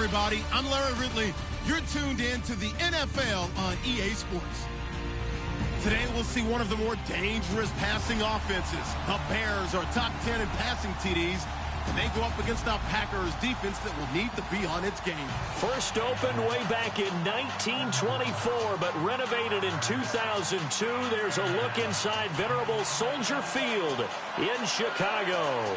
everybody. I'm Larry Ridley. You're tuned in to the NFL on EA Sports. Today, we'll see one of the more dangerous passing offenses. The Bears are top 10 in passing TDs, and they go up against the Packers defense that will need to be on its game. First opened way back in 1924, but renovated in 2002. There's a look inside venerable Soldier Field in Chicago.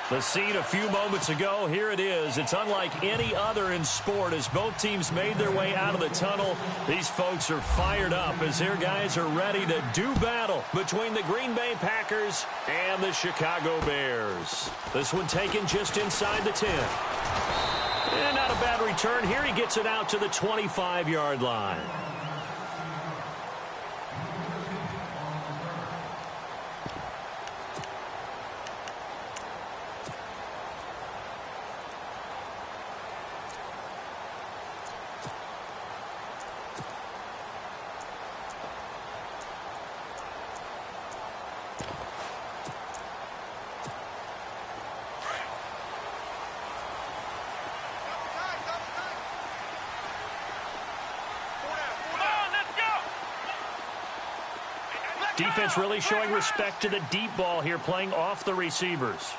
The scene a few moments ago, here it is. It's unlike any other in sport as both teams made their way out of the tunnel. These folks are fired up as their guys are ready to do battle between the Green Bay Packers and the Chicago Bears. This one taken just inside the 10. And not a bad return here. He gets it out to the 25-yard line. Defense really showing respect to the deep ball here, playing off the receivers.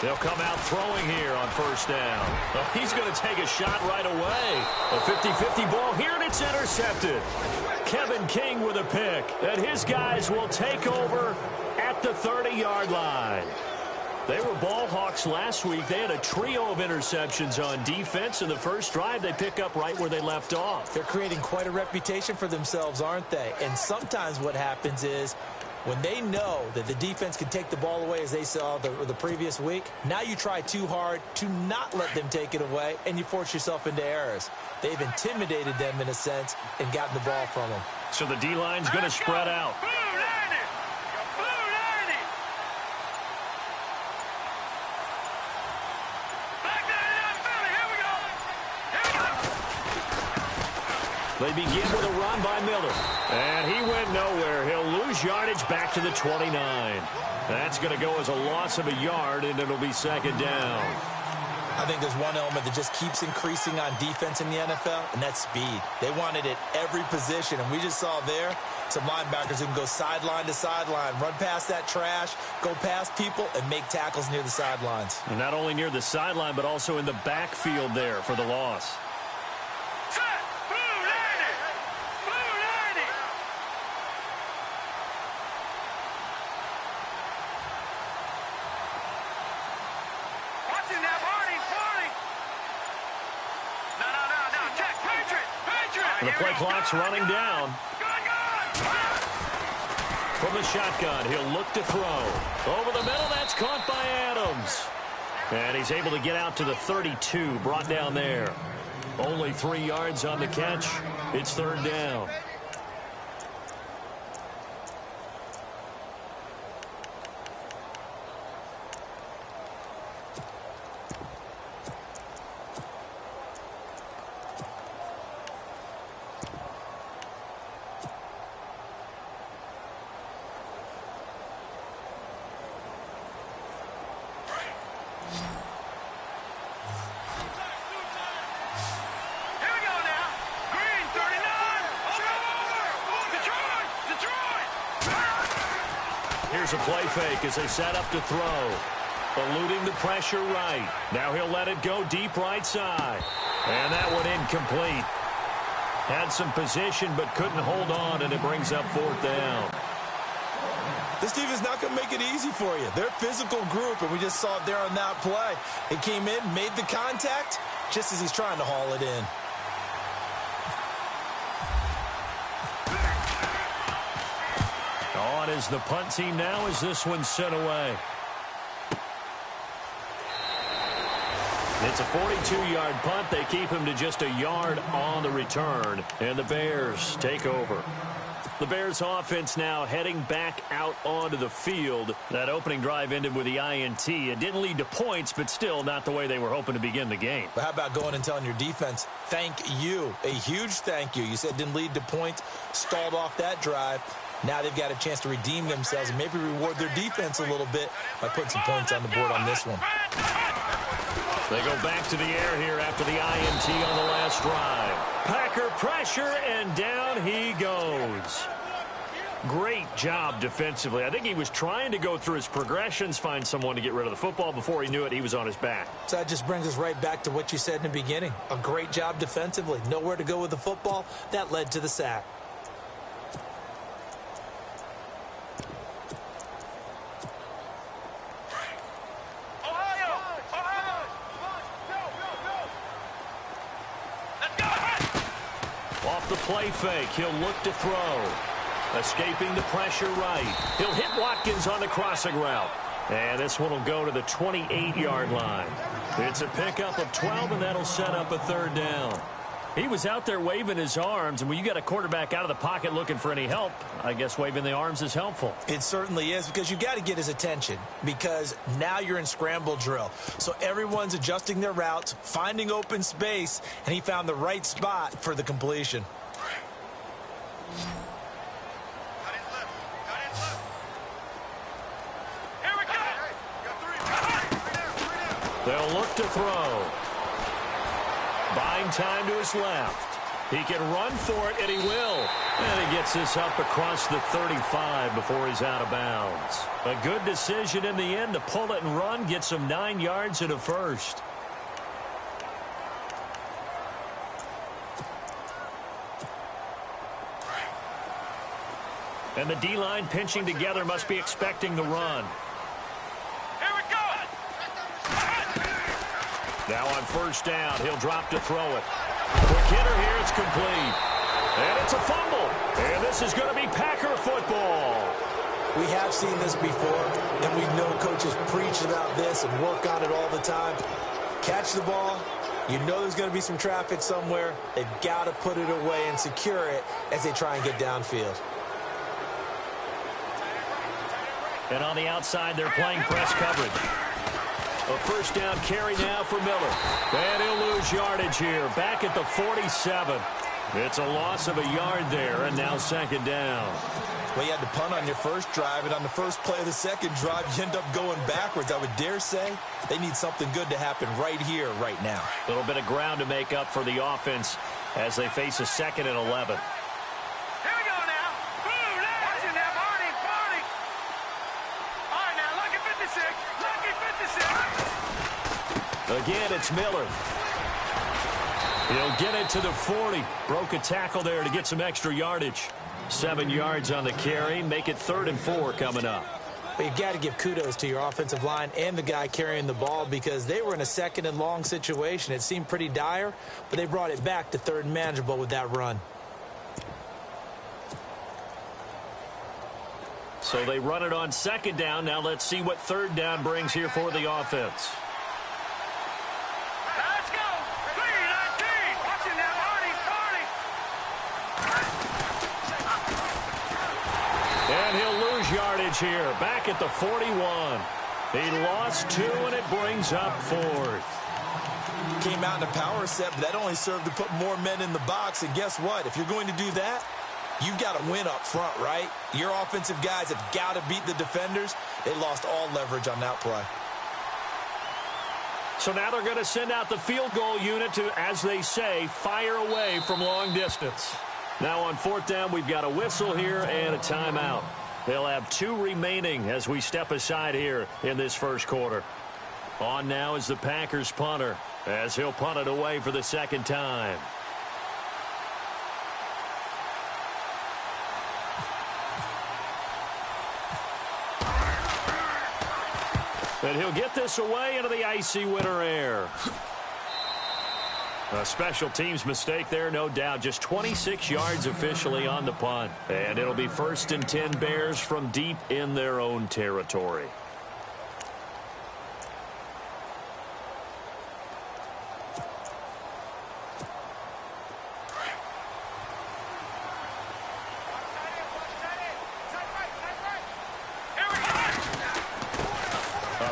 They'll come out throwing here on first down. Well, he's going to take a shot right away. A 50-50 ball here, and it's intercepted. Kevin King with a pick. And his guys will take over at the 30-yard line. They were ball hawks last week. They had a trio of interceptions on defense. In the first drive, they pick up right where they left off. They're creating quite a reputation for themselves, aren't they? And sometimes what happens is when they know that the defense can take the ball away, as they saw the previous week, now you try too hard to not let them take it away, and you force yourself into errors. They've intimidated them in a sense and gotten the ball from them. So the D-line's going to spread out. They begin with a run by Miller. And he went nowhere. He'll lose yardage back to the 29. That's going to go as a loss of a yard, and it'll be second down. I think there's one element that just keeps increasing on defense in the NFL, and that's speed. They want it at every position, and we just saw there some linebackers who can go sideline to sideline, run past that trash, go past people, and make tackles near the sidelines. And not only near the sideline, but also in the backfield there for the loss. The play clock's running down. From the shotgun, he'll look to throw. Over the middle, that's caught by Adams. And he's able to get out to the 32, brought down there. Only 3 yards on the catch. It's third down. Here's a play fake as they set up to throw. Eluding the pressure right. Now he'll let it go deep right side. And that one incomplete. Had some position but couldn't hold on, and it brings up fourth down. This team is not going to make it easy for you. They're a physical group, and we just saw it there on that play. It came in, made the contact, just as he's trying to haul it in. On is the punt team now as this one's sent away. It's a 42-yard punt. They keep him to just a yard on the return, and the Bears take over. The Bears offense now heading back out onto the field. That opening drive ended with the INT. It didn't lead to points, but still not the way they were hoping to begin the game. But how about going and telling your defense, thank you, a huge thank you. You said it didn't lead to points, stalled off that drive. Now they've got a chance to redeem themselves and maybe reward their defense a little bit by putting some points on the board on this one. They go back to the air here after the INT on the last drive. Packer pressure, and down he goes. Great job defensively. I think he was trying to go through his progressions, find someone to get rid of the football. Before he knew it, he was on his back. So that just brings us right back to what you said in the beginning. A great job defensively. Nowhere to go with the football. That led to the sack. Off the play fake, he'll look to throw. Escaping the pressure right. He'll hit Watkins on the crossing route. And this one will go to the 28-yard line. It's a pickup of 12, and that'll set up a third down. He was out there waving his arms, and when you got a quarterback out of the pocket looking for any help, I guess waving the arms is helpful. It certainly is, because you got to get his attention, because now you're in scramble drill. So everyone's adjusting their routes, finding open space, and he found the right spot for the completion. They'll look to throw. Buying time to his left. He can run for it, and he will. And he gets this up across the 35 before he's out of bounds. A good decision in the end to pull it and run, get some 9 yards and a first. And the D-line pinching together must be expecting the run. Now on first down, he'll drop to throw it. Quick hitter here, it's complete. And it's a fumble. And this is going to be Packer football. We have seen this before, and we know coaches preach about this and work on it all the time. Catch the ball. You know there's going to be some traffic somewhere. They've got to put it away and secure it as they try and get downfield. And on the outside, they're playing press coverage. A first down carry now for Miller. And he'll lose yardage here. Back at the 47. It's a loss of a yard there, and now second down. Well, you had to punt on your first drive, and on the first play of the second drive, you end up going backwards. I would dare say they need something good to happen right here, right now. A little bit of ground to make up for the offense as they face a 2nd and 11. Again, it's Miller. He'll get it to the 40. Broke a tackle there to get some extra yardage. 7 yards on the carry. Make it 3rd and 4 coming up. But you got to give kudos to your offensive line and the guy carrying the ball, because they were in a 2nd and long situation. It seemed pretty dire, but they brought it back to 3rd and manageable with that run. So they run it on 2nd down. Now let's see what 3rd down brings here for the offense. And he'll lose yardage here. Back at the 41. He lost 2, and it brings up 4th. Came out in a power set, but that only served to put more men in the box. And guess what? If you're going to do that, you've got to win up front, right? Your offensive guys have got to beat the defenders. They lost all leverage on that play. So now they're going to send out the field goal unit to, as they say, fire away from long distance. Now on 4th down, we've got a whistle here and a timeout. They'll have 2 remaining as we step aside here in this first quarter. On now is the Packers punter, as he'll punt it away for the 2nd time. And he'll get this away into the icy winter air. A special teams mistake there, no doubt. Just 26 yards officially on the punt. And it'll be 1st and 10 Bears from deep in their own territory.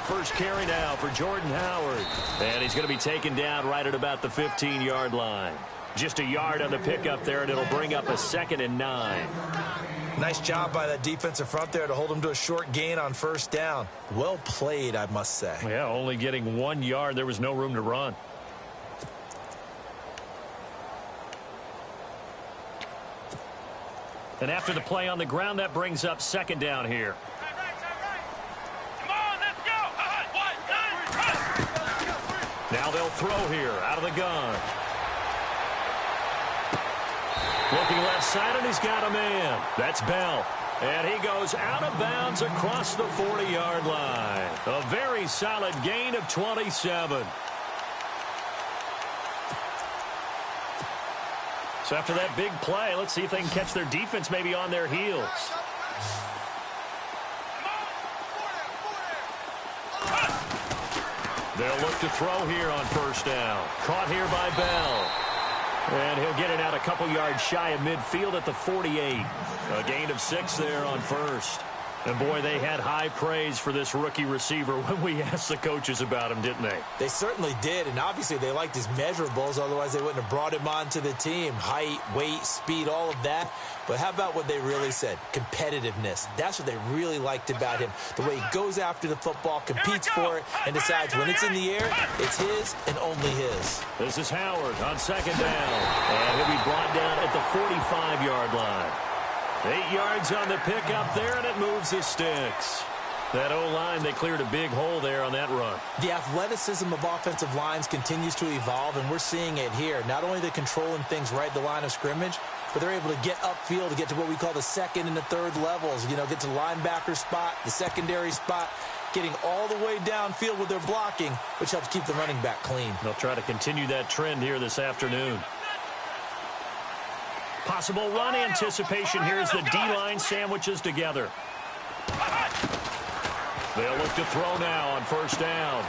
First carry now for Jordan Howard. And he's going to be taken down right at about the 15-yard line. Just a yard on the pickup there, and it'll bring up a 2nd and 9. Nice job by that defensive front there to hold him to a short gain on first down. Well played, I must say. Yeah, only getting 1 yard. There was no room to run. And after the play on the ground, that brings up second down here. Now they'll throw here out of the gun. Looking left side, and he's got a man. That's Bell. And he goes out of bounds across the 40-yard line. A very solid gain of 27. So after that big play, let's see if they can catch their defense maybe on their heels. They'll look to throw here on first down. Caught here by Bell. And he'll get it out a couple yards shy of midfield at the 48. A gain of 6 there on first. And, boy, they had high praise for this rookie receiver when we asked the coaches about him, didn't they? They certainly did, and obviously they liked his measurables. Otherwise, they wouldn't have brought him onto the team. Height, weight, speed, all of that. But how about what they really said? Competitiveness. That's what they really liked about him. The way he goes after the football, competes for it, and decides when it's in the air, it's his and only his. This is Howard on second down. And he'll be brought down at the 45-yard line. 8 yards on the pickup there, and it moves the sticks. That O-line, they cleared a big hole there on that run. The athleticism of offensive lines continues to evolve, and we're seeing it here. Not only are they controlling things right at the line of scrimmage, but they're able to get upfield to get to what we call the second and the third levels. You know, get to the linebacker spot, the secondary spot, getting all the way downfield with their blocking, which helps keep the running back clean. They'll try to continue that trend here this afternoon. Possible run anticipation here as the D-line sandwiches together. They'll look to throw now on first down.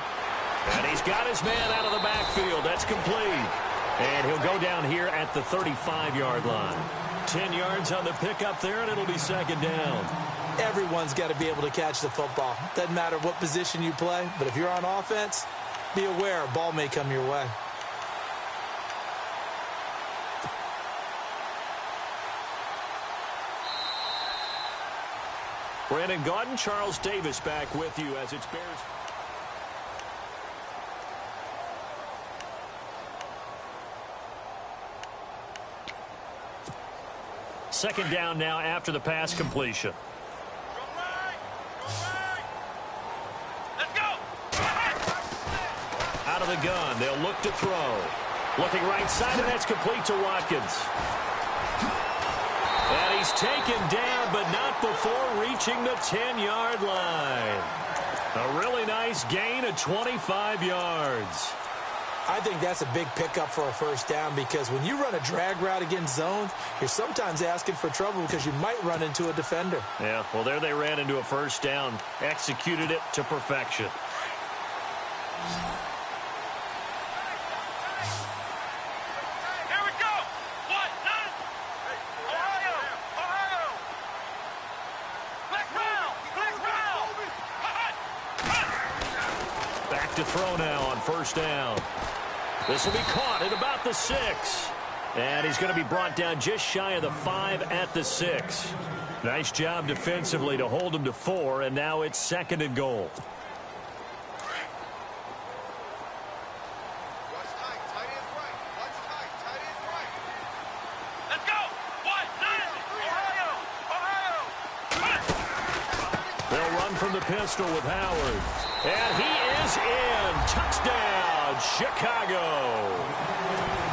And he's got his man out of the backfield. That's complete. And he'll go down here at the 35-yard line. 10 yards on the pickup there, and it'll be second down. Everyone's got to be able to catch the football. Doesn't matter what position you play, but if you're on offense, be aware a ball may come your way. Brandon Gaudin, Charles Davis back with you as it's Bears. Second down now after the pass completion. Let's go. Out of the gun, they'll look to throw. Looking right side, and that's complete to Watkins. And he's taken down, but not before reaching the 10-yard line. A really nice gain of 25 yards. I think that's a big pickup for a first down because when you run a drag route against zone, you're sometimes asking for trouble because you might run into a defender. Yeah, well, there they ran into a first down, executed it to perfection. To throw now on first down. This will be caught at about the 6. And he's going to be brought down just shy of the 5 at the 6. Nice job defensively to hold him to 4, and now it's second and goal. Let's go. They'll run from the pistol with Howard. And he is in. Touchdown, Chicago.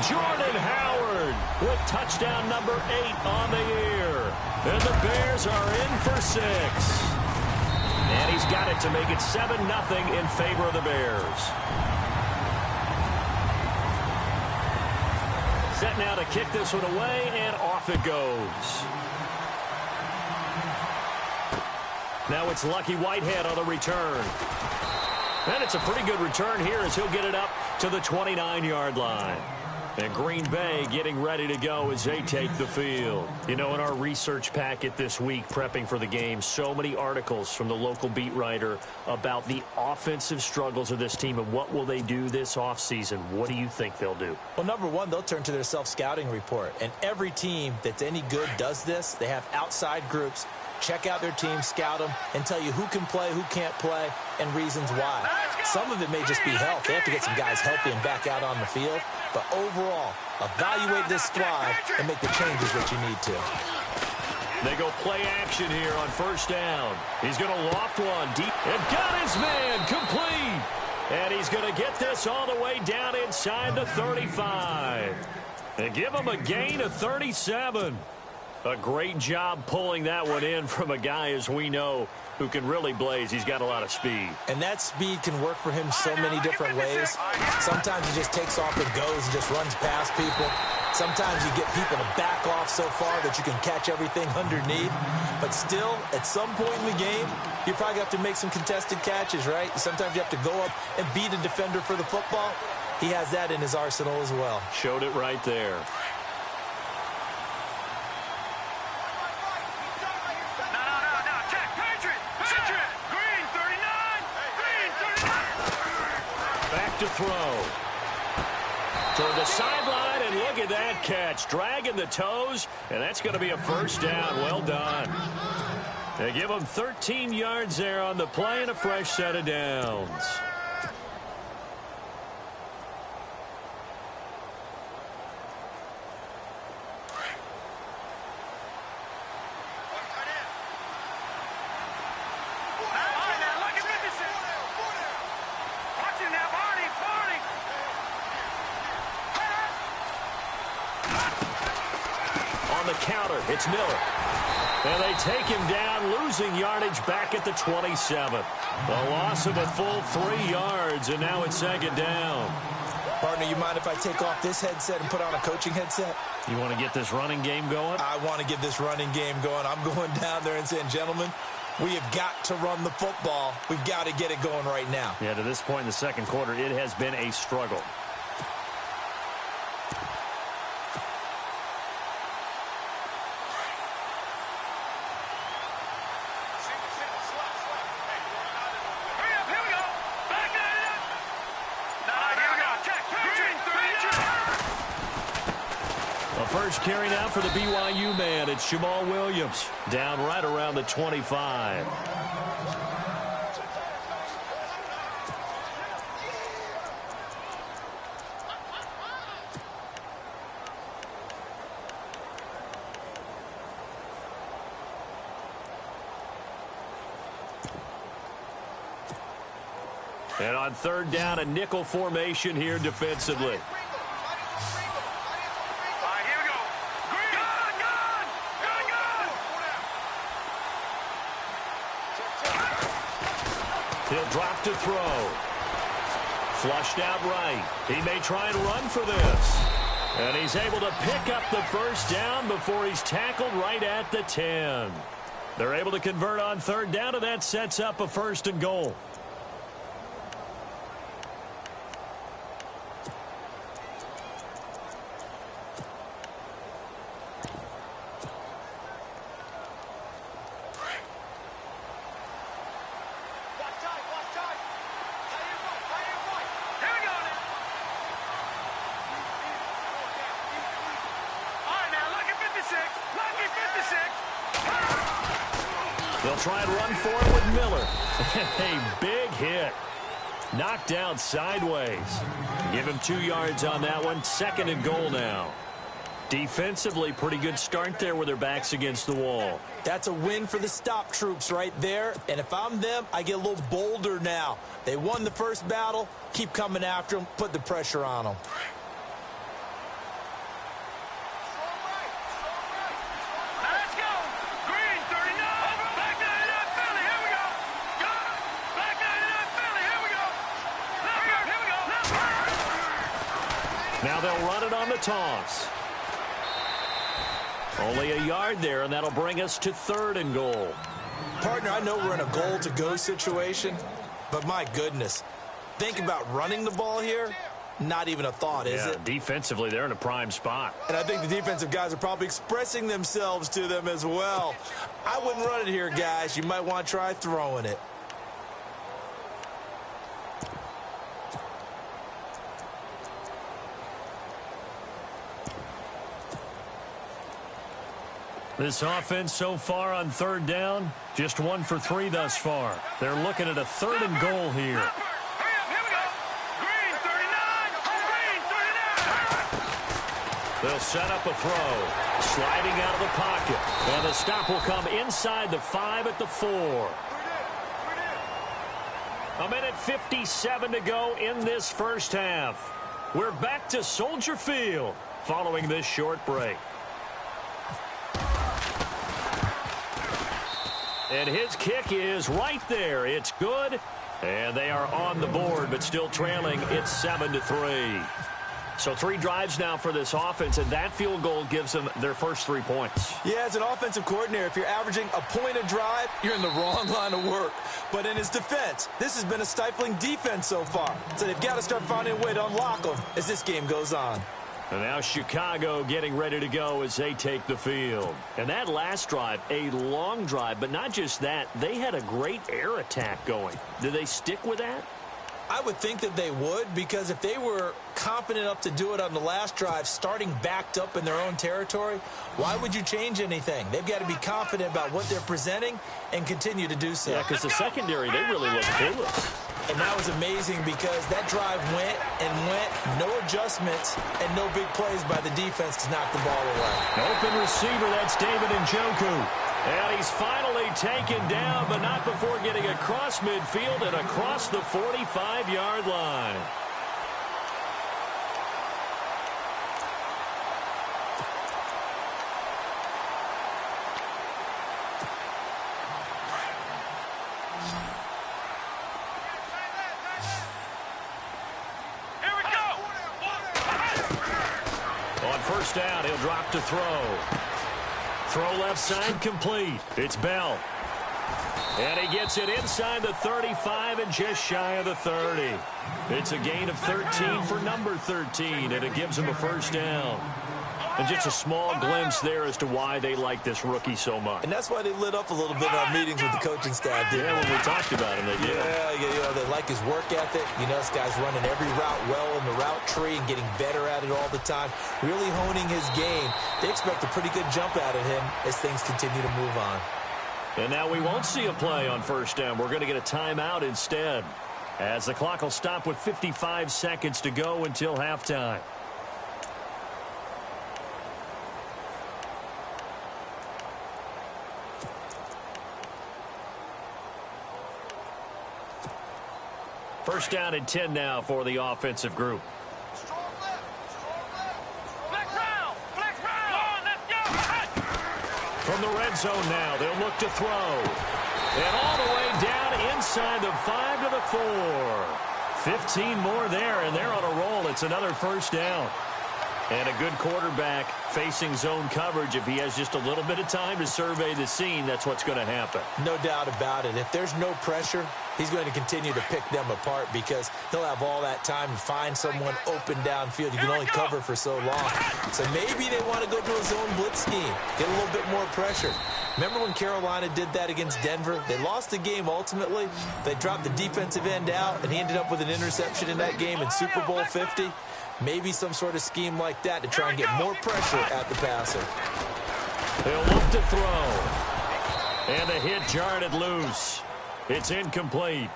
Jordan Howard with touchdown number 8 on the year. And the Bears are in for 6. And he's got it to make it 7-0 in favor of the Bears. Set now to kick this one away, and off it goes. Now it's Lucky Whitehead on the return. And it's a pretty good return here as he'll get it up to the 29-yard line. And Green Bay getting ready to go as they take the field. You know, in our research packet this week, prepping for the game, so many articles from the local beat writer about the offensive struggles of this team and what will they do this offseason. What do you think they'll do? Well, number one, they'll turn to their self-scouting report. And every team that's any good does this. They have outside groups. Check out their team, scout them, and tell you who can play, who can't play, and reasons why. Some of it may just be health. They have to get some guys healthy and back out on the field. But overall, evaluate this squad and make the changes that you need to. They go play action here on first down. He's going to loft one deep and got his man complete. And he's going to get this all the way down inside the 35. And give him a gain of 37. A great job pulling that one in from a guy, as we know, who can really blaze. He's got a lot of speed. And that speed can work for him so many different ways. Sometimes he just takes off and goes and just runs past people. Sometimes you get people to back off so far that you can catch everything underneath. But still, at some point in the game, you probably have to make some contested catches, right? Sometimes you have to go up and beat a defender for the football. He has that in his arsenal as well. Showed it right there. To throw toward the sideline, and look at that catch, dragging the toes, and that's going to be a first down. Well done. They give him 13 yards there on the play and a fresh set of downs. Counter, it's Miller. And they take him down, losing yardage back at the 27. A loss of a full 3 yards, and now it's second down. Partner, you mind if I take off this headset and put on a coaching headset? You want to get this running game going? I want to get this running game going. I'm going down there and saying, gentlemen, we have got to run the football. We've got to get it going right now. Yeah, to this point in the second quarter, it has been a struggle. First carry now for the BYU man. It's Jamal Williams down right around the 25. And on third down, a nickel formation here defensively. He'll drop to throw. Flushed out right. He may try and run for this. And he's able to pick up the first down before he's tackled right at the 10. They're able to convert on third down, and that sets up a first and goal. They'll try and run for it with Miller. A big hit. Knocked down sideways. Give him 2 yards on that one. Second and goal now. Defensively, pretty good start there with their backs against the wall. That's a win for the stop troops right there. And if I'm them, I get a little bolder now. They won the first battle. Keep coming after them. Put the pressure on them. Now they'll run it on the toss. Only a yard there, and that'll bring us to third and goal. Partner, I know we're in a goal-to-go situation, but my goodness, think about running the ball here. not even a thought, is it? Defensively, they're in a prime spot. And I think the defensive guys are probably expressing themselves to them as well. I wouldn't run it here, guys. You might want to try throwing it. This offense so far on third down, just 1 for 3 thus far. They're looking at a 3rd and goal here. Here we go. Green 39. Green 39. They'll set up a throw. Sliding out of the pocket. And the stop will come inside the 5 at the 4. A minute 57 to go in this first half. We're back to Soldier Field following this short break. And his kick is right there. It's good. And they are on the board, but still trailing. It's 7-3. So 3 drives now for this offense, and that field goal gives them their first 3 points. Yeah, as an offensive coordinator, if you're averaging a point a drive, you're in the wrong line of work. But in his defense, this has been a stifling defense so far. So they've got to start finding a way to unlock them as this game goes on. And now Chicago getting ready to go as they take the field. And that last drive, a long drive, but not just that. They had a great air attack going. Do they stick with that? I would think that they would, because if they were confident enough to do it on the last drive, starting backed up in their own territory, why would you change anything? They've got to be confident about what they're presenting and continue to do so. Yeah, because the secondary, they really look clueless. And that was amazing because that drive went and went, no adjustments, and no big plays by the defense to knock the ball away. Open receiver, that's David Njoku. And he's finally taken down, but not before getting across midfield and across the 45-yard line. First down, he'll drop to throw. Throw left side complete. It's Bell. And he gets it inside the 35 and just shy of the 30. It's a gain of 13 for number 13, and it gives him a first down. And just a small glimpse there as to why they like this rookie so much. And that's why they lit up a little bit in our meetings with the coaching staff. Yeah, when we talked about him, they did. Yeah, they like his work ethic. You know, this guy's running every route well in the route tree and getting better at it all the time, really honing his game. They expect a pretty good jump out of him as things continue to move on. And now we won't see a play on first down. We're going to get a timeout instead, as the clock will stop with 55 seconds to go until halftime. First down and 10 now for the offensive group. From the red zone now, they'll look to throw. And all the way down inside the 5 to the 4. 15 more there, and they're on a roll. It's another first down. And a good quarterback facing zone coverage. If he has just a little bit of time to survey the scene, that's what's going to happen. No doubt about it. If there's no pressure, he's going to continue to pick them apart because he'll have all that time to find someone open downfield. You can only cover for so long. So maybe they want to go to a zone blitz scheme, get a little bit more pressure. Remember when Carolina did that against Denver? They lost the game ultimately. They dropped the defensive end out, and he ended up with an interception in that game in Super Bowl 50. Maybe some sort of scheme like that to try and get more pressure at the passer. They'll look to throw. And the hit jarred it loose. It's incomplete.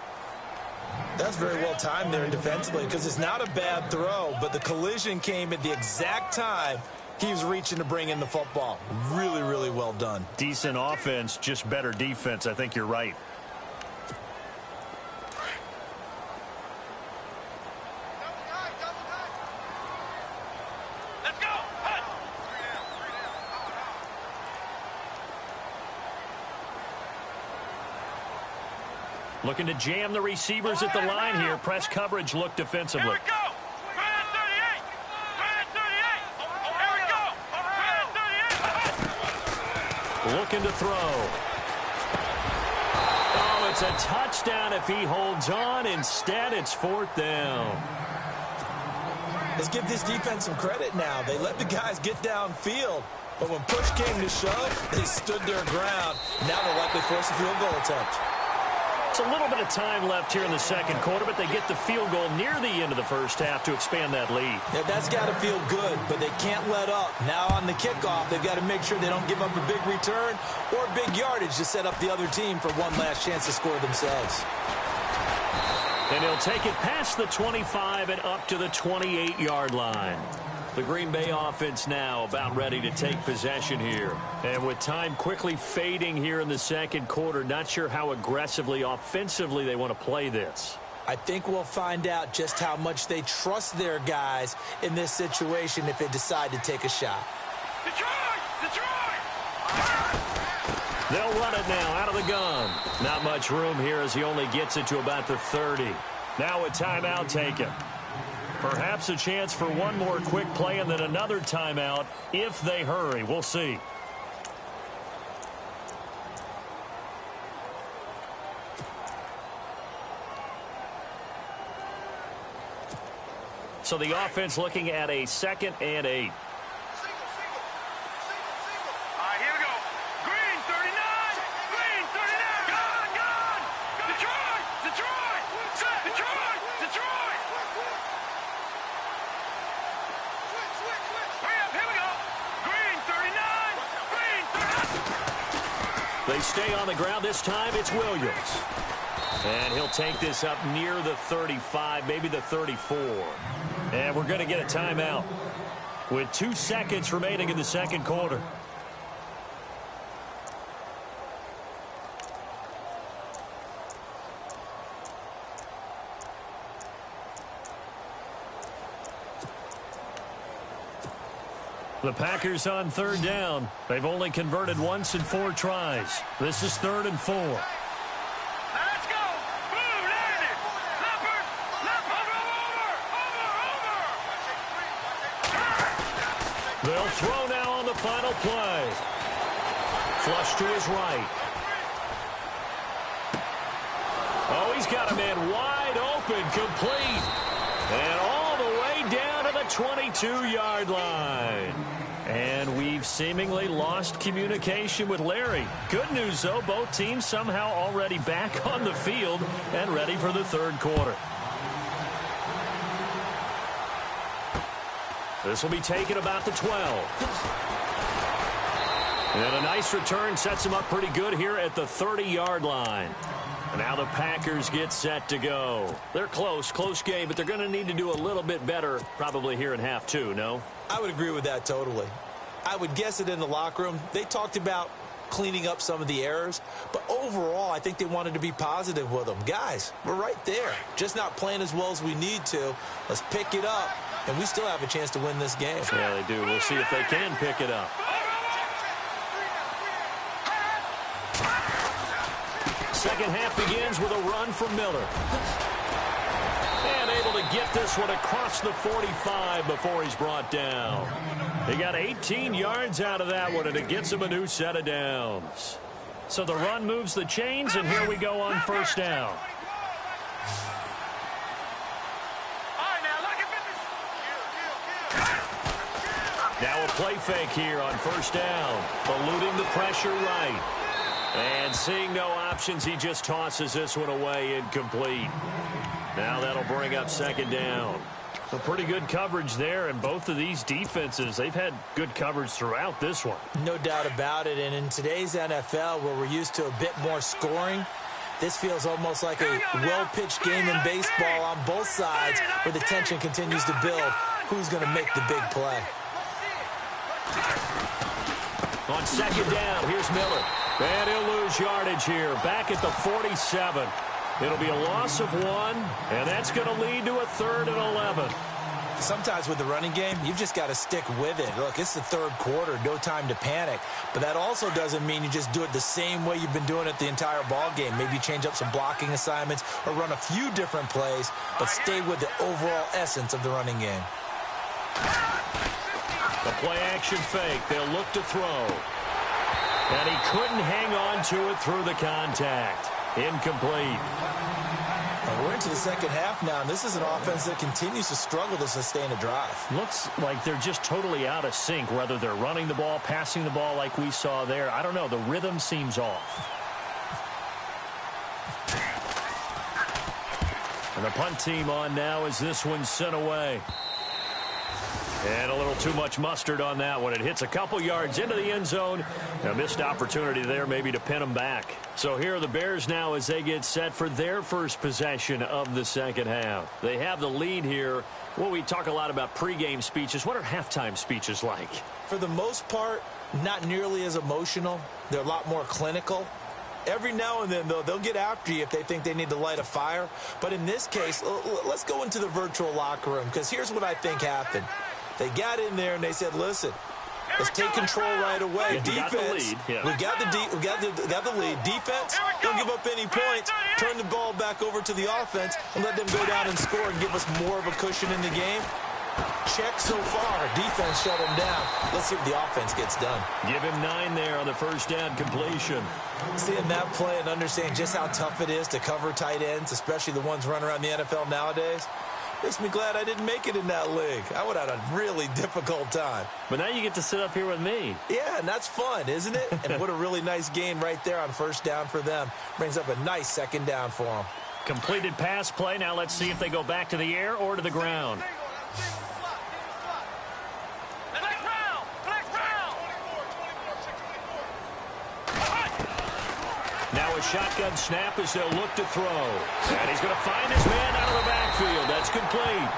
That's very well timed there defensively because it's not a bad throw, but the collision came at the exact time he was reaching to bring in the football. Really, really well done. Decent offense, just better defense. I think you're right. Looking to jam the receivers at the line here. Press coverage look defensively. Here we go. Right at 38. Right at 38. Here we go. Looking to throw. Oh, it's a touchdown if he holds on. Instead, it's fourth down. Let's give this defense some credit now. They let the guys get downfield, but when push came to shove, they stood their ground. Now they'll likely force a field goal attempt. It's a little bit of time left here in the second quarter, but they get the field goal near the end of the first half to expand that lead. Yeah, that's got to feel good, but they can't let up. Now on the kickoff, they've got to make sure they don't give up a big return or big yardage to set up the other team for one last chance to score themselves. And he'll take it past the 25 and up to the 28-yard line. The Green Bay offense now about ready to take possession here. And with time quickly fading here in the second quarter, not sure how aggressively, offensively they want to play this. I think we'll find out just how much they trust their guys in this situation if they decide to take a shot. Detroit! Detroit! They'll run it now out of the gun. Not much room here as he only gets it to about the 30. Now a timeout taken. Perhaps a chance for one more quick play and then another timeout if they hurry. We'll see. So the offense looking at a 2nd and 8. All right, here we go. Green, 39. Green, 39. Gone, gone. Detroit, Detroit. Detroit, Detroit. Hurry up, here we go. Green, 39. Green, 39. They stay on the ground. This time it's Williams. And he'll take this up near the 35, maybe the 34. And we're going to get a timeout with 2 seconds remaining in the second quarter. The Packers on 3rd down. They've only converted once in 4 tries. This is 3rd and 4. Let's go. Boom, there it is. Leopard, leopard, over. They'll throw now on the final play. Flush to his right. Oh, he's got a man wide open, complete. And all the way down to the 22-yard line. And we've seemingly lost communication with Larry. Good news, though, both teams somehow already back on the field and ready for the third quarter. This will be taken about the 12. And a nice return sets him up pretty good here at the 30-yard line. And now the Packers get set to go. They're close game, but they're going to need to do a little bit better probably here in half 2, no? I would agree with that totally. I would guess it in the locker room. They talked about cleaning up some of the errors, but overall, I think they wanted to be positive with them. Guys, we're right there. Just not playing as well as we need to. Let's pick it up, and we still have a chance to win this game. Yeah, they do. We'll see if they can pick it up. Second half begins with a run from Miller. And able to get this one across the 45 before he's brought down. He got 18 yards out of that one, and it gets him a new set of downs. So the run moves the chains, and here we go on first down. Now a play fake here on first down. Eluding the pressure right. And seeing no options, he just tosses this one away incomplete. Now that'll bring up second down. So pretty good coverage there, and both of these defenses, they've had good coverage throughout this one. No doubt about it, and in today's NFL, where we're used to a bit more scoring, this feels almost like a well-pitched game in baseball on both sides, where the tension continues to build. Who's going to make the big play? On second down, here's Miller. And he'll lose yardage here, back at the 47. It'll be a loss of 1, and that's going to lead to a 3rd and 11. Sometimes with the running game, you've just got to stick with it. Look, it's the third quarter, no time to panic. But that also doesn't mean you just do it the same way you've been doing it the entire ball game. Maybe change up some blocking assignments or run a few different plays, but stay with the overall essence of the running game. The play action fake. They'll look to throw. And he couldn't hang on to it through the contact. Incomplete. And we're We're into the second half now, and this is an offense that continues to struggle to sustain a drive. Looks like they're just totally out of sync, whether they're running the ball, passing the ball like we saw there. I don't know. The rhythm seems off. And the punt team on now as this one's sent away. And a little too much mustard on that one. It hits a couple yards into the end zone. A missed opportunity there maybe to pin them back. So here are the Bears now as they get set for their first possession of the second half. They have the lead here. Well, we talk a lot about pregame speeches. What are halftime speeches like? For the most part, not nearly as emotional. They're a lot more clinical. Every now and then, though, they'll get after you if they think they need to light a fire. But in this case, let's go into the virtual locker room, because here's what I think happened. They got in there and they said, listen, let's take control right away. Defense, we got the lead. Defense, don't give up any points. Turn the ball back over to the offense and let them go down and score and give us more of a cushion in the game. Check so far. Defense shut him down. Let's see if the offense gets done. Give him 9 there on the first down completion. Seeing that play and understanding just how tough it is to cover tight ends, especially the ones running around the NFL nowadays, makes me glad I didn't make it in that league. I would have had a really difficult time. But now you get to sit up here with me. Yeah, and that's fun, isn't it? And what a really nice gain right there on first down for them. Brings up a nice second down for them. Completed pass play. Now let's see if they go back to the air or to the ground. Now a shotgun snap as they'll look to throw. And he's going to find his man out of the backfield. That's complete.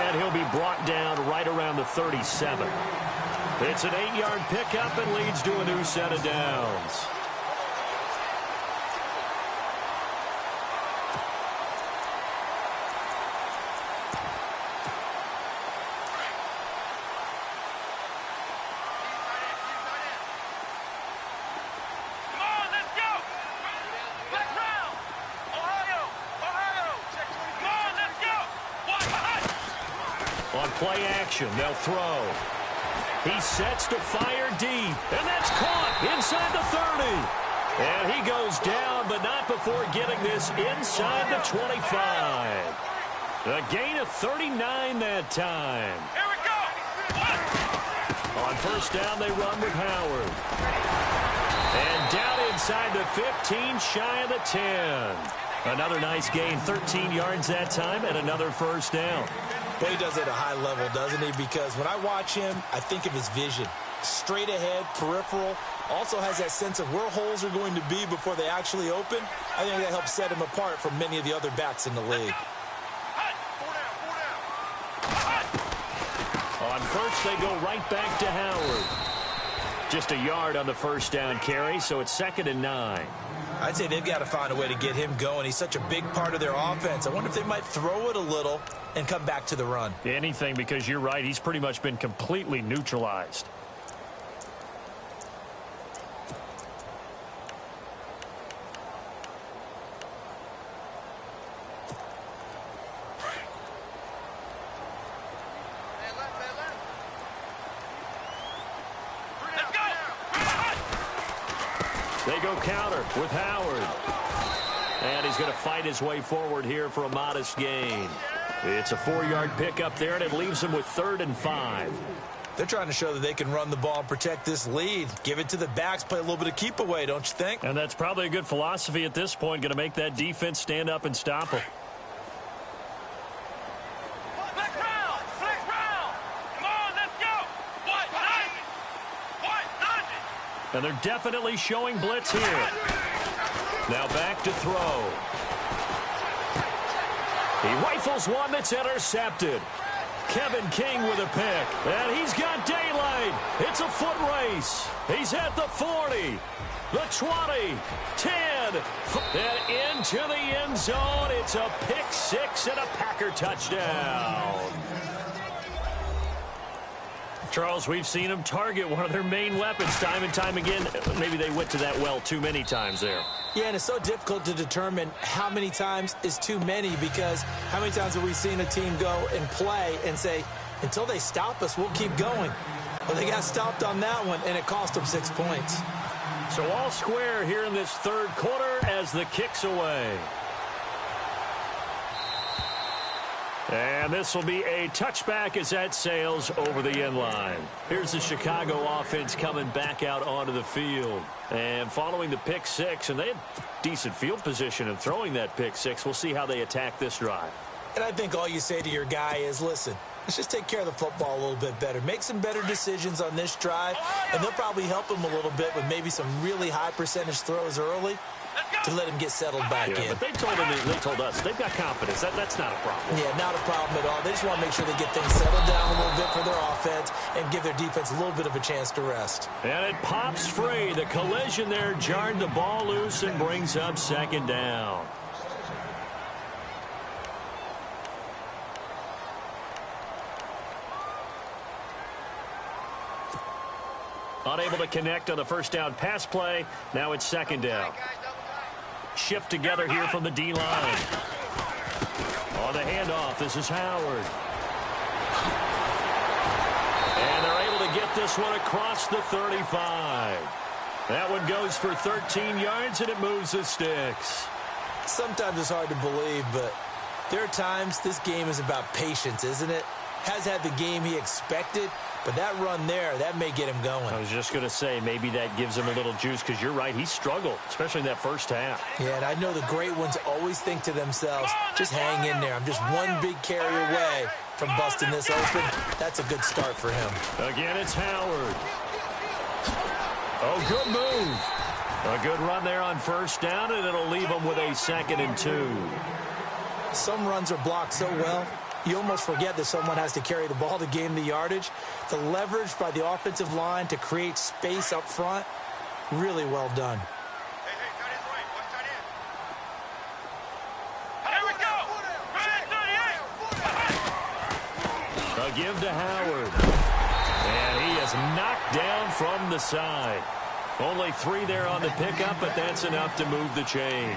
And he'll be brought down right around the 37. It's an 8-yard pickup and leads to a new set of downs. Play action. They'll throw. He sets to fire deep. And that's caught inside the 30. And he goes down, but not before getting this inside the 25. A gain of 39 that time. Here we go. On first down, they run with Howard. And down inside the 15, shy of the 10. Another nice gain, 13 yards that time, and another first down. Well, he does it at a high level, doesn't he? Because when I watch him, I think of his vision. Straight ahead, peripheral. Also has that sense of where holes are going to be before they actually open. I think that helps set him apart from many of the other backs in the league. On first, they go right back to Howard. Just a yard on the first down carry, so it's 2nd and 9. I'd say they've got to find a way to get him going. He's such a big part of their offense. I wonder if they might throw it a little and come back to the run. Anything, because you're right. He's pretty much been completely neutralized. They go counter with Howard. And he's going to fight his way forward here for a modest gain. It's a 4-yard pickup there, and it leaves them with 3rd and 5. They're trying to show that they can run the ball and protect this lead. Give it to the backs, play a little bit of keep away, don't you think? And that's probably a good philosophy at this point, going to make that defense stand up and stop them. And they're definitely showing blitz here. Now back to throw. He rifles one that's intercepted. Kevin King with a pick. And he's got daylight. It's a foot race. He's at the 40, the 20, 10, and into the end zone. It's a pick six and a Packer touchdown. Charles, we've seen them target one of their main weapons time and time again. Maybe they went to that well too many times there. Yeah, and it's so difficult to determine how many times is too many, because how many times have we seen a team go and play and say, until they stop us, we'll keep going. Well, they got stopped on that one, and it cost them 6 points. So all square here in this third quarter as the kick's away. And this will be a touchback as that sails over the end line. Here's the Chicago offense coming back out onto the field. And following the pick six, and they had decent field position in throwing that pick six. We'll see how they attack this drive. And I think all you say to your guy is, listen, let's just take care of the football a little bit better. Make some better decisions on this drive, and they'll probably help him a little bit with maybe some really high percentage throws early to let him get settled back in. But they told us they've got confidence. That's not a problem. Yeah, not a problem at all. They just want to make sure they get things settled down a little bit for their offense and give their defense a little bit of a chance to rest. And it pops free. The collision there jarred the ball loose and brings up second down. Unable to connect on the first down pass play. Now it's second down. Shift together here from the D-line. On the handoff, this is Howard. And they're able to get this one across the 35. That one goes for 13 yards, and it moves the sticks. Sometimes it's hard to believe, but there are times this game is about patience, isn't it? Has had the game he expected, but that run there, that may get him going. I was just going to say, maybe that gives him a little juice, because you're right, he struggled, especially in that first half. Yeah, and I know the great ones always think to themselves, just hang in there. I'm just one big carry away from busting this open. That's a good start for him. Again, it's Howard. Oh, good move. A good run there on first down, and it'll leave him with a 2nd and 2. Some runs are blocked so well, you almost forget that someone has to carry the ball to gain the yardage. The leverage by the offensive line to create space up front, really well done. Hey, tight end's right. Watch tight end. Here we go. 38. A give to Howard. And he is knocked down from the side. Only 3 there on the pickup, but that's enough to move the chains.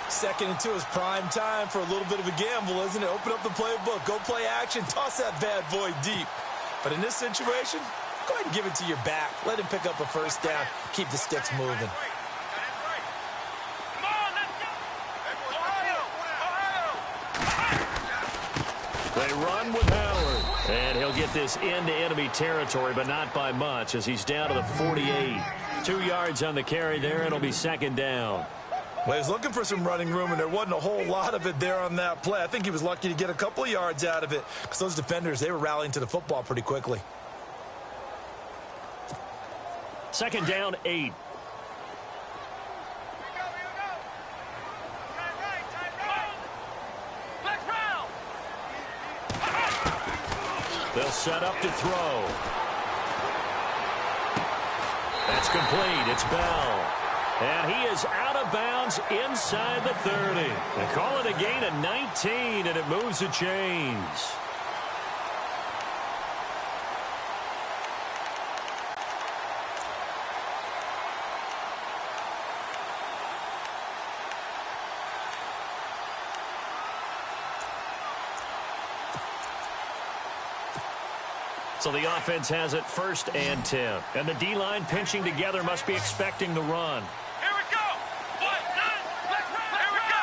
2nd and 2 is prime time for a little bit of a gamble, isn't it? Open up the playbook, go play action, toss that bad boy deep. But in this situation, go ahead and give it to your back. Let him pick up a first down, keep the sticks moving. Come on, let's go. Ohio. They run with Howard. And he'll get this into enemy territory, but not by much, as he's down to the 48. 2 yards on the carry there, and it'll be 2nd down. Well, he was looking for some running room, and there wasn't a whole lot of it there on that play. I think he was lucky to get a couple of yards out of it, because those defenders, they were rallying to the football pretty quickly. 2nd down, 8. Here we go. Tight right. Let's round. They'll set up to throw. That's complete. It's Bell. And he is out of bounds inside the 30. They call it a gain of 19, and it moves the chains. So the offense has it 1st and 10. And the D-line pinching together must be expecting the run. Here we go. Here we go.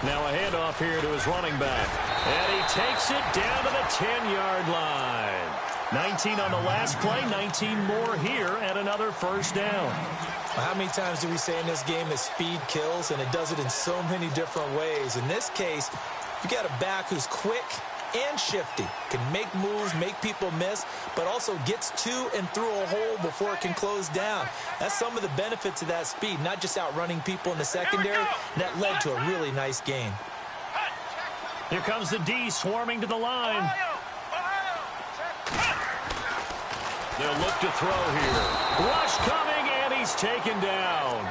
Now a handoff here to his running back. And he takes it down to the 10-yard line. 19 on the last play, 19 more here, and another first down. How many times do we say in this game that speed kills, and it does it in so many different ways? In this case, you got a back who's quick and shifty, can make moves, make people miss, but also gets to and through a hole before it can close down. That's some of the benefits of that speed, not just outrunning people in the secondary. And that led to a really nice game. Here comes the D swarming to the line. They'll look to throw here. Rush coming, and he's taken down.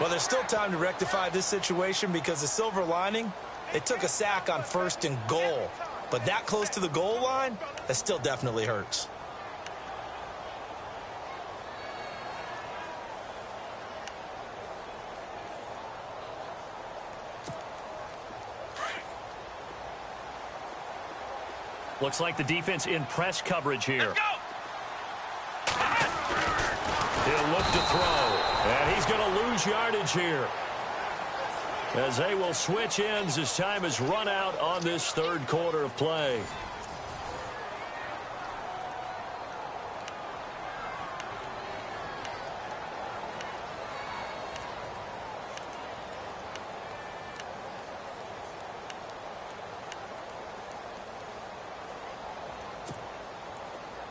Well, there's still time to rectify this situation, because the silver lining, they took a sack on 1st and goal. But that close to the goal line, that still definitely hurts. Looks like the defense in press coverage here. He'll look to throw, and he's going to lose yardage here. as they will switch ends as time has run out on this third quarter of play.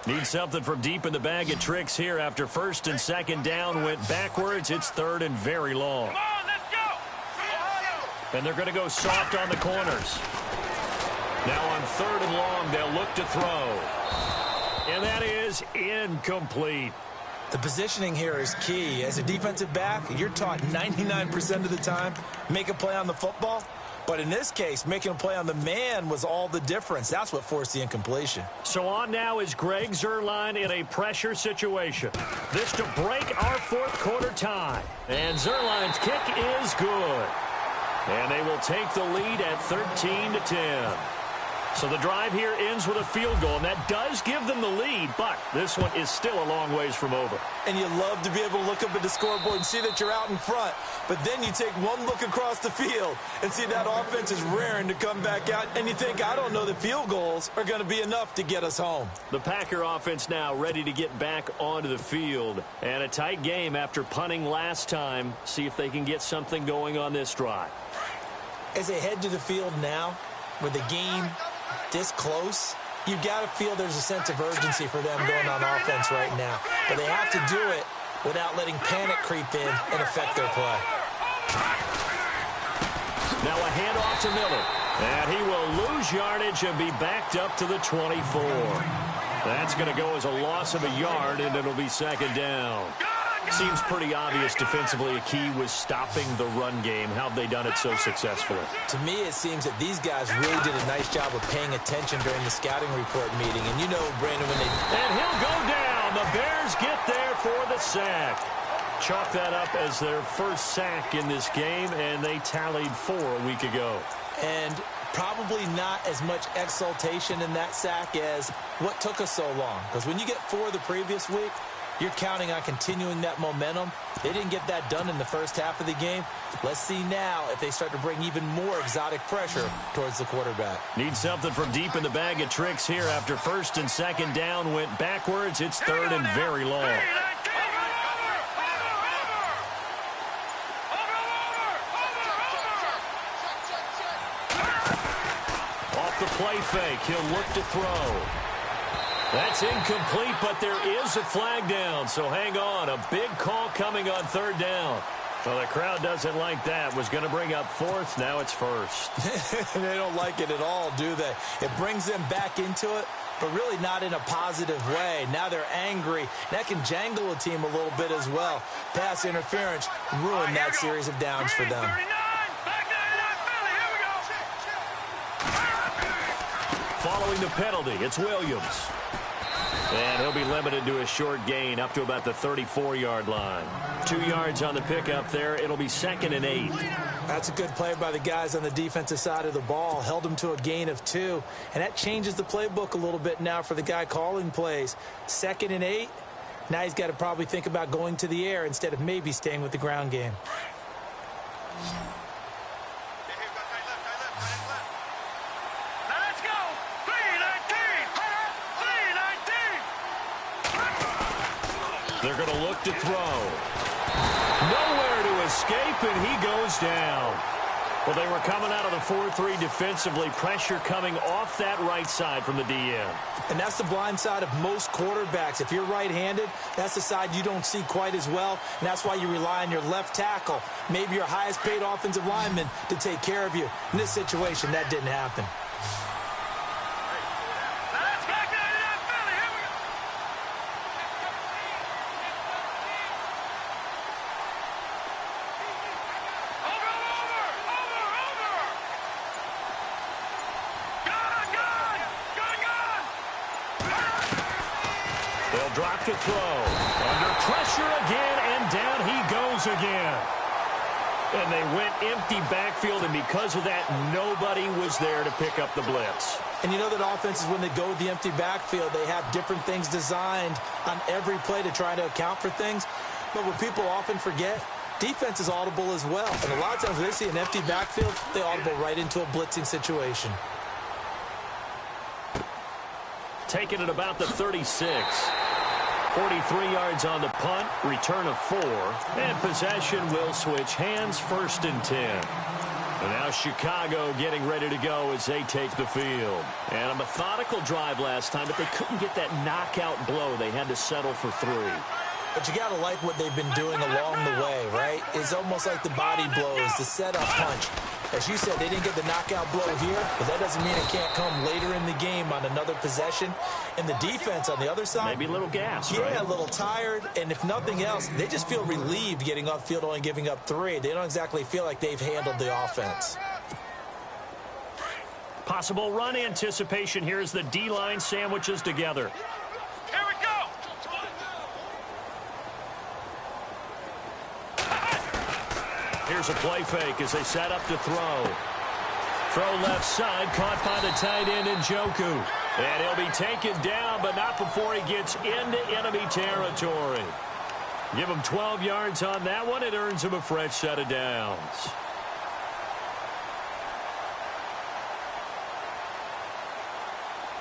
Need something from deep in the bag of tricks here after first and second down went backwards. It's third and very long. Come on, let's go. And they're going to go soft on the corners. Now on third and long, they'll look to throw. And that is incomplete. The positioning here is key. As a defensive back, you're taught 99% of the time, make a play on the football. But in this case, making a play on the man was all the difference. That's what forced the incompletion. So on now is Greg Zuerlein in a pressure situation. This to break our fourth quarter tie. And Zuerlein's kick is good. And they will take the lead at 13-10. So the drive here ends with a field goal, and that does give them the lead, but this one is still a long ways from over. And you love to be able to look up at the scoreboard and see that you're out in front, but then you take one look across the field and see that offense is raring to come back out, and you think, I don't know that field goals are going to be enough to get us home. The Packer offense now ready to get back onto the field, and a tight game after punting last time. See if they can get something going on this drive. As they head to the field now, with the game this close, you've got to feel there's a sense of urgency for them going on offense right now. But they have to do it without letting panic creep in and affect their play. Now a handoff to Miller. And he will lose yardage and be backed up to the 24. That's going to go as a loss of a yard, and it'll be second down. Seems pretty obvious defensively a key was stopping the run game. How have they done it so successfully? To me, it seems that these guys really did a nice job of paying attention during the scouting report meeting. And you know, Brandon, when they... And he'll go down. The Bears get there for the sack. Chalk that up as their first sack in this game, and they tallied 4 a week ago. And probably not as much exultation in that sack as what took us so long. Because when you get 4 the previous week, you're counting on continuing that momentum. They didn't get that done in the first half of the game. Let's see now if they start to bring even more exotic pressure towards the quarterback. Need something from deep in the bag of tricks here after first and second down went backwards. It's third and very long. Off the play fake, he'll look to throw. That's incomplete, but there is a flag down, so hang on. A big call coming on third down. Well, the crowd doesn't like that. Was going to bring up fourth. Now it's first. They don't like it at all, do they? It brings them back into it, but really not in a positive way. Now they're angry. That can jangle a team a little bit as well. Pass interference ruined that series of downs for them. Following the penalty, it's Williams. And he'll be limited to a short gain up to about the 34-yard line. 2 yards on the pickup there. It'll be second and 8. That's a good play by the guys on the defensive side of the ball. Held them to a gain of 2. And that changes the playbook a little bit now for the guy calling plays. Second and 8. Now he's got to probably think about going to the air instead of maybe staying with the ground game. They're going to look to throw. Nowhere to escape, and he goes down. Well, they were coming out of the 4-3 defensively. Pressure coming off that right side from the DN. And that's the blind side of most quarterbacks. If you're right-handed, that's the side you don't see quite as well, and that's why you rely on your left tackle, maybe your highest-paid offensive lineman, to take care of you. In this situation, that didn't happen. Drop to throw. Under pressure again, and down he goes again. And they went empty backfield, and because of that, nobody was there to pick up the blitz. And you know that offenses, when they go with the empty backfield, they have different things designed on every play to try to account for things. But what people often forget, defense is audible as well. And a lot of times when they see an empty backfield, they audible right into a blitzing situation. Taken at about the 36. 43 yards on the punt, return of 4, and possession will switch hands, 1st and 10. And now Chicago getting ready to go as they take the field. And a methodical drive last time, but they couldn't get that knockout blow. They had to settle for 3. But you got to like what they've been doing along the way, right? It's almost like the body blows, the setup punch. As you said, they didn't get the knockout blow here, but that doesn't mean it can't come later in the game on another possession. And the defense on the other side, maybe a little gassed, right? Yeah, a little tired. And if nothing else, they just feel relieved getting upfield, only giving up 3. They don't exactly feel like they've handled the offense. Possible run anticipation here as the D-line sandwiches together. Here we go. Here's a play fake as they set up to throw. Throw left side, caught by the tight end Njoku. And he'll be taken down, but not before he gets into enemy territory. Give him 12 yards on that one. It earns him a fresh set of downs.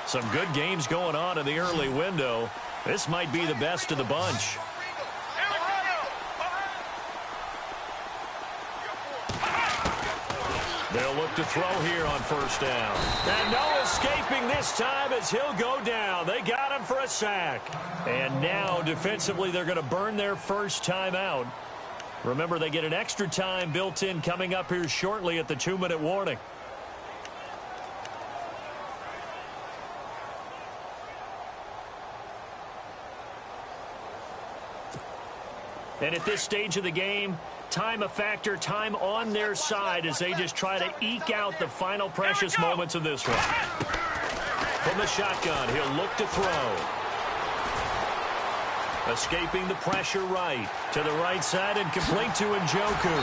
Some good games going on in the early window. This might be the best of the bunch. They'll look to throw here on 1st down. And no escaping this time as he'll go down. They got him for a sack. And now defensively they're going to burn their first time out. Remember, they get an extra time built in coming up here shortly at the 2-minute warning. And at this stage of the game, time a factor, time on their side as they just try to eke out the final precious moments of this one. From the shotgun, he'll look to throw. Escaping the pressure right. To the right side and complete to Njoku.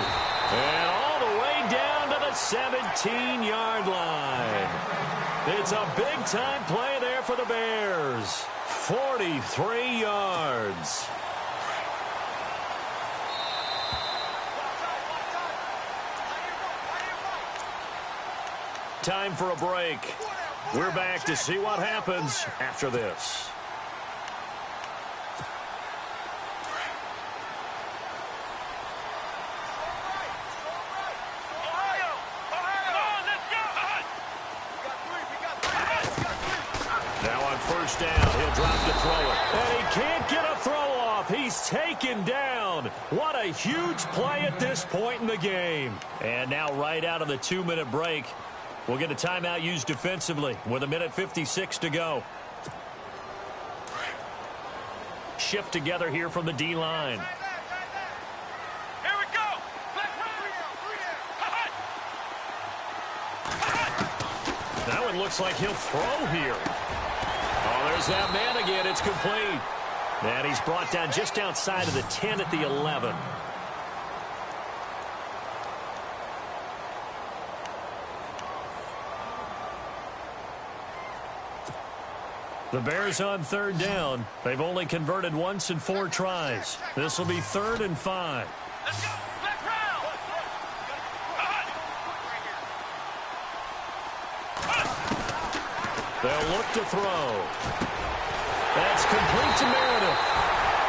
And all the way down to the 17-yard line. It's a big-time play there for the Bears. 43 yards. Time for a break. We're back to see what happens after this. Now on 1st down, he'll drop to throw it. And he can't get a throw off. He's taken down. What a huge play at this point in the game. And now right out of the 2-minute break, we'll get a timeout used defensively with 1:56 to go. Shift together here from the D-line. Here we go. That one looks like he'll throw here. Oh, there's that man again. It's complete. And he's brought down just outside of the 10 at the 11. The Bears on 3rd down. They've only converted once in 4 tries. This will be 3rd and 5. Let's go. Left round. They'll look to throw. That's complete to Meredith.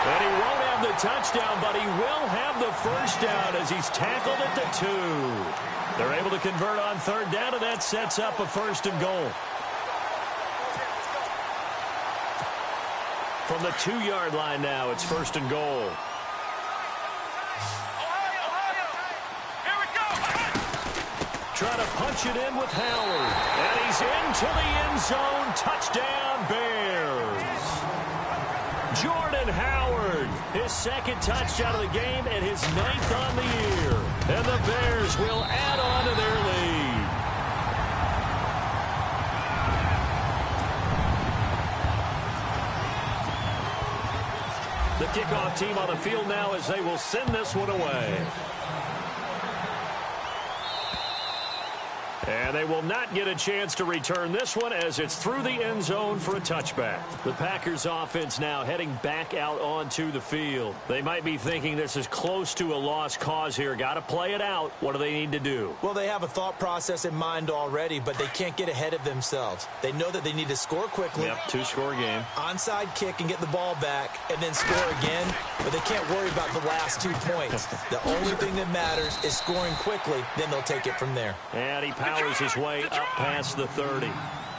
And he won't have the touchdown, but he will have the 1st down as he's tackled at the 2. They're able to convert on 3rd down, and that sets up a 1st and goal. From the 2-yard line now, it's 1st and goal. Here we go. Trying to punch it in with Howard. And he's into the end zone. Touchdown, Bears. Jordan Howard, his 2nd touchdown of the game and his 9th on the year. And the Bears will add on to their lead. The kickoff team on the field now as they will send this one away. And they will not get a chance to return this one as it's through the end zone for a touchback. The Packers offense now heading back out onto the field. They might be thinking this is close to a lost cause here. Got to play it out. What do they need to do? Well, they have a thought process in mind already, but they can't get ahead of themselves. They know that they need to score quickly. Yep, two-score game. Onside kick and get the ball back and then score again, but they can't worry about the last 2 points. The only thing that matters is scoring quickly, then they'll take it from there. And he powers his way up past the 30.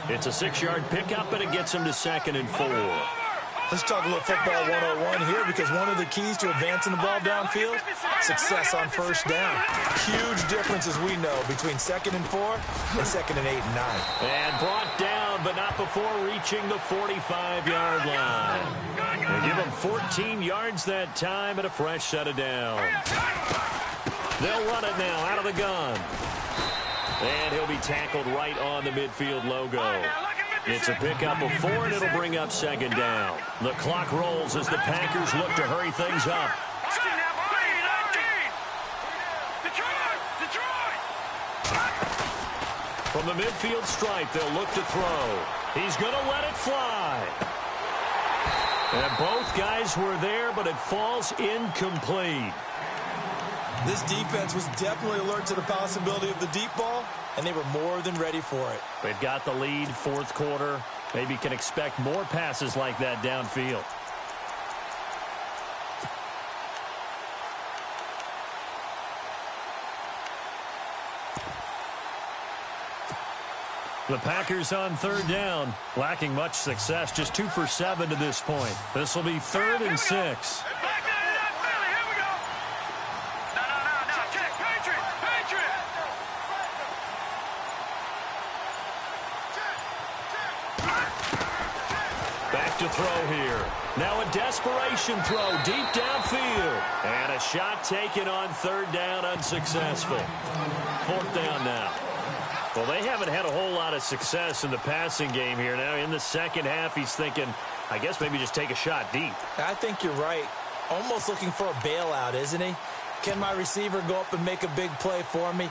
It's a 6-yard pickup, and it gets him to 2nd and 4. Let's talk a little football 101 here, because one of the keys to advancing the ball downfield, success on first down. Huge difference, as we know, between 2nd and 4 and 2nd and 8 and 9. And brought down, but not before reaching the 45-yard line. They give him 14 yards that time and a fresh set of downs. They'll run it now out of the gun. And he'll be tackled right on the midfield logo. It's a pickup of 4, and it'll bring up 2nd down. The clock rolls as the Packers look to hurry things up. From the midfield stripe, they'll look to throw. He's going to let it fly. And both guys were there, but it falls incomplete. This defense was definitely alert to the possibility of the deep ball, and they were more than ready for it. They've got the lead, 4th quarter. Maybe can expect more passes like that downfield. The Packers on 3rd down, lacking much success, just 2 for 7 to this point. This will be 3rd and 6. Back to throw here. Now a desperation throw deep downfield. And a shot taken on 3rd down, unsuccessful. 4th down now. Well, they haven't had a whole lot of success in the passing game here. Now in the second half, he's thinking, I guess maybe just take a shot deep. I think you're right. Almost looking for a bailout, isn't he? Can my receiver go up and make a big play for me?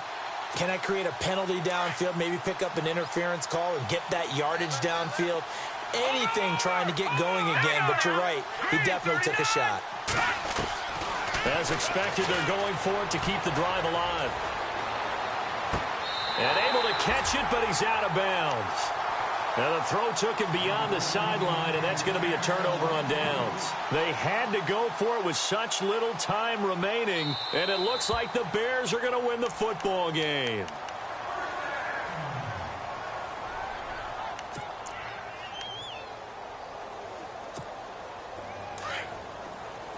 Can I create a penalty downfield, maybe pick up an interference call and get that yardage downfield? Anything trying to get going again, but you're right. He definitely took a shot. As expected, they're going for it to keep the drive alive. And able to catch it, but he's out of bounds. Now the throw took him beyond the sideline, and that's going to be a turnover on downs. They had to go for it with such little time remaining, and it looks like the Bears are going to win the football game.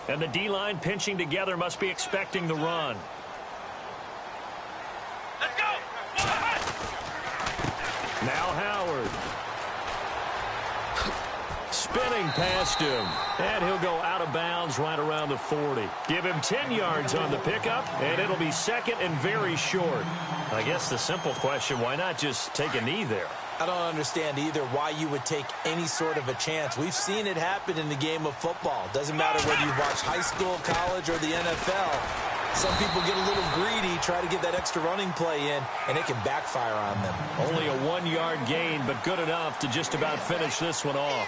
And the D-line pinching together must be expecting the run. Let's go! Now Howard. Spinning past him. And he'll go out of bounds right around the 40. Give him 10 yards on the pickup, and it'll be 2nd and very short. I guess the simple question, why not just take a knee there? I don't understand either why you would take any sort of a chance. We've seen it happen in the game of football. Doesn't matter whether you watch high school, college, or the NFL. Some people get a little greedy, try to get that extra running play in, and it can backfire on them. Only a 1-yard gain, but good enough to just about finish this one off.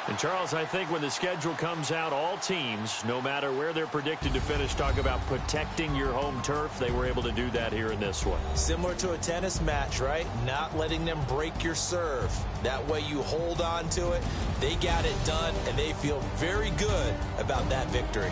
And, Charles, I think when the schedule comes out, all teams, no matter where they're predicted to finish, talk about protecting your home turf. They were able to do that here in this one. Similar to a tennis match, right? Not letting them break your serve. That way you hold on to it. They got it done, and they feel very good about that victory.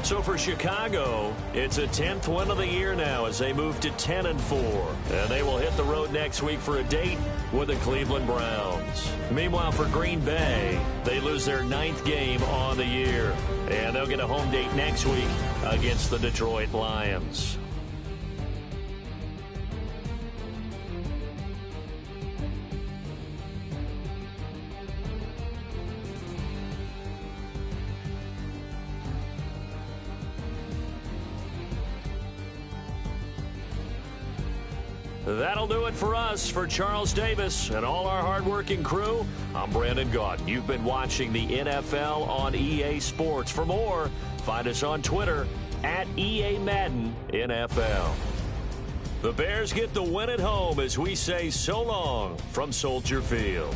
So for Chicago, it's a 10th win of the year now as they move to 10-4. And they will hit the road next week for a date with the Cleveland Browns. Meanwhile, for Green Bay, they lose their 9th game on the year. And they'll get a home date next week against the Detroit Lions. That'll do it for us. For Charles Davis and all our hardworking crew, I'm Brandon Gaudin. You've been watching the NFL on EA Sports. For more, find us on Twitter at EA Madden NFL. The Bears get the win at home as we say so long from Soldier Field.